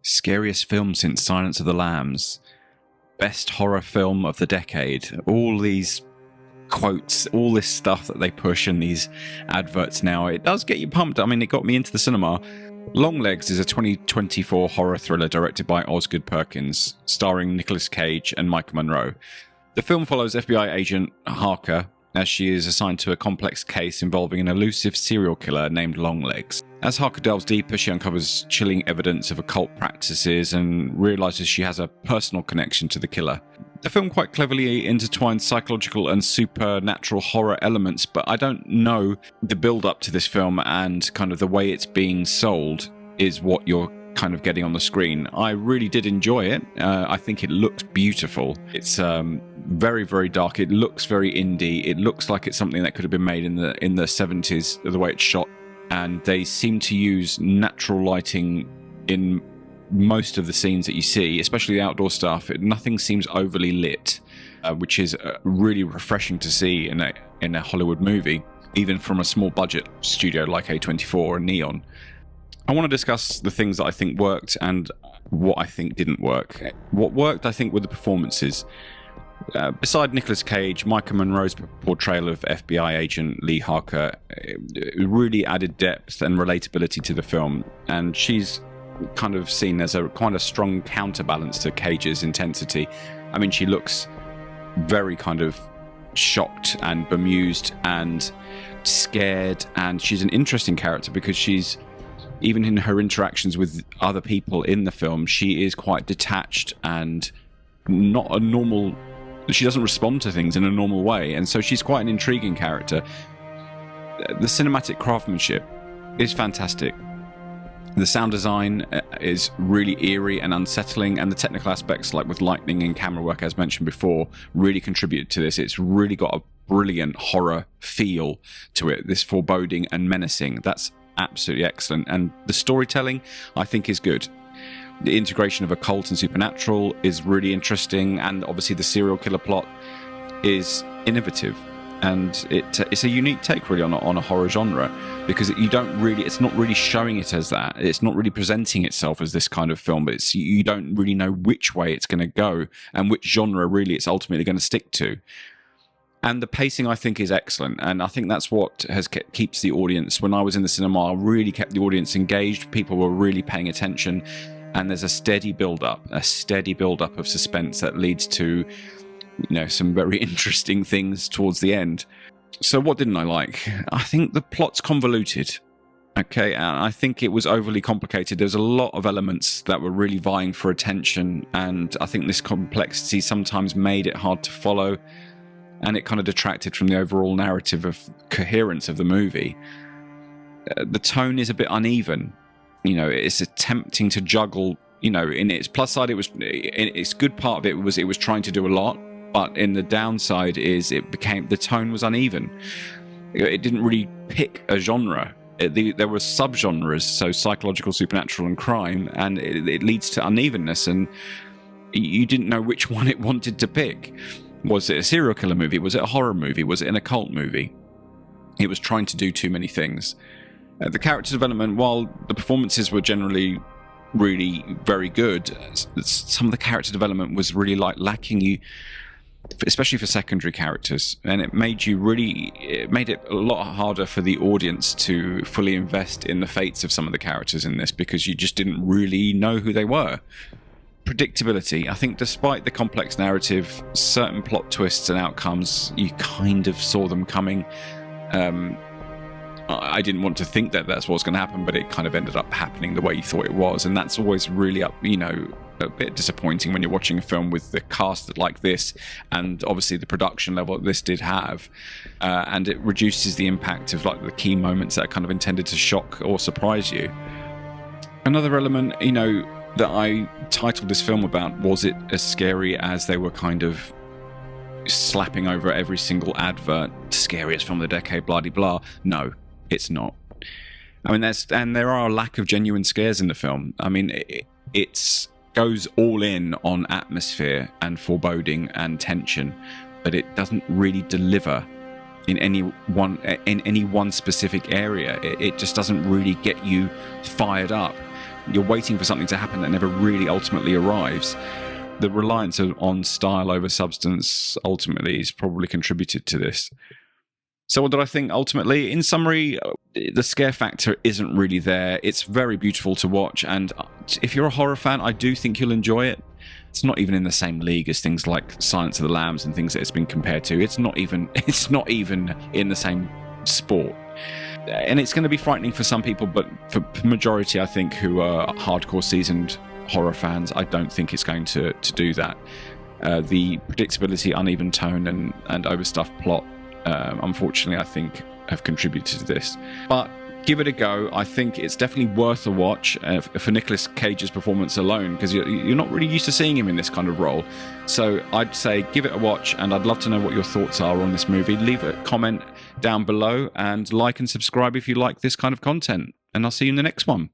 Scariest film since Silence of the Lambs. Best horror film of the decade. All these quotes, all this stuff that they push in these adverts now, it does get you pumped. I mean, it got me into the cinema. Longlegs is a 2024 horror thriller directed by Osgood Perkins, starring Nicolas Cage and Micah Monroe. The film follows FBI agent Harker as she is assigned to a complex case involving an elusive serial killer named Longlegs. As Harker delves deeper, she uncovers chilling evidence of occult practices and realizes she has a personal connection to the killer. The film quite cleverly intertwines psychological and supernatural horror elements, but I don't know the build-up to this film and kind of the way it's being sold is what you're kind of getting on the screen. I really did enjoy it. I think it looks beautiful. It's very, very dark. It looks very indie. It looks like it's something that could have been made in the 70s, the way it's shot. And they seem to use natural lighting in most of the scenes that you see, especially the outdoor stuff. Nothing seems overly lit, which is really refreshing to see in a Hollywood movie, even from a small budget studio like A24 and Neon. I want to discuss the things that I think worked and what I think didn't work. What worked, I think, were the performances. Beside Nicolas Cage, Micah Monroe's portrayal of FBI agent Lee Harker really added depth and relatability to the film, and she's kind of seen as a quite a strong counterbalance to Cage's intensity. I mean, she looks very kind of shocked and bemused and scared, and she's an interesting character because she's, even in her interactions with other people in the film, she is quite detached and not a normal. She doesn't respond to things in a normal way, and so she's quite an intriguing character. The cinematic craftsmanship is fantastic. The sound design is really eerie and unsettling, and the technical aspects, like with lighting and camera work, as mentioned before, really contributed to this. It's really got a brilliant horror feel to it, this foreboding and menacing. That's absolutely excellent, and the storytelling, I think, is good. The integration of occult and supernatural is really interesting, and obviously the serial killer plot is innovative, and it's a unique take really on a horror genre, because it's not really showing it as that. It's not really presenting itself as this kind of film, but you don't really know which way it's going to go and which genre really it's ultimately going to stick to. And the pacing, I think, is excellent, and I think that's what keeps the audience. When I was in the cinema, really kept the audience engaged. People were really paying attention. And there's a steady build-up of suspense that leads to, some very interesting things towards the end. So what didn't I like? I think the plot's convoluted. Okay, I think it was overly complicated. There's a lot of elements that were really vying for attention, and I think this complexity sometimes made it hard to follow, and it kind of detracted from the overall narrative of coherence of the movie. The tone is a bit uneven. It's attempting to juggle, in its plus side, its good part of it was trying to do a lot, but in the downside is the tone was uneven. It didn't really pick a genre. There were subgenres, so psychological, supernatural, and crime, and it leads to unevenness, and you didn't know which one it wanted to pick. Was it a serial killer movie? Was it a horror movie? Was it an occult movie? It was trying to do too many things. The character development, while the performances were generally really very good, some of the character development was really lacking you, especially for secondary characters, and it made it a lot harder for the audience to fully invest in the fates of some of the characters in this, because you just didn't really know who they were. Predictability. I think despite the complex narrative, certain plot twists and outcomes, you kind of saw them coming. I didn't want to think that that's what was going to happen, but it kind of ended up happening the way you thought it was, and that's always really a bit disappointing when you're watching a film with the cast like this, and obviously the production level that this did have, and it reduces the impact of the key moments that are kind of intended to shock or surprise you. Another element, that I titled this film about, was it as scary as they were kind of slapping over every single advert, scariest film of the decade, blah de blah. No, it's not. I mean, there are a lack of genuine scares in the film. I mean, it goes all in on atmosphere and foreboding and tension, but it doesn't really deliver in any one specific area. It just doesn't really get you fired up. You're waiting for something to happen that never really ultimately arrives. The reliance on style over substance ultimately has probably contributed to this. So what did I think ultimately? In summary, the scare factor isn't really there. It's very beautiful to watch, and if you're a horror fan, I do think you'll enjoy it. It's not even in the same league as things like Silence of the Lambs and things that it's been compared to. It's not even in the same sport. And it's going to be frightening for some people, but for the majority, I think, who are hardcore seasoned horror fans, I don't think it's going to do that. The predictability, uneven tone, and overstuffed plot, unfortunately, I think have contributed to this. But give it a go. I think it's definitely worth a watch for Nicolas Cage's performance alone, because you're not really used to seeing him in this kind of role. So I'd say give it a watch, and I'd love to know what your thoughts are on this movie. Leave a comment down below and like and subscribe if you like this kind of content. And I'll see you in the next one.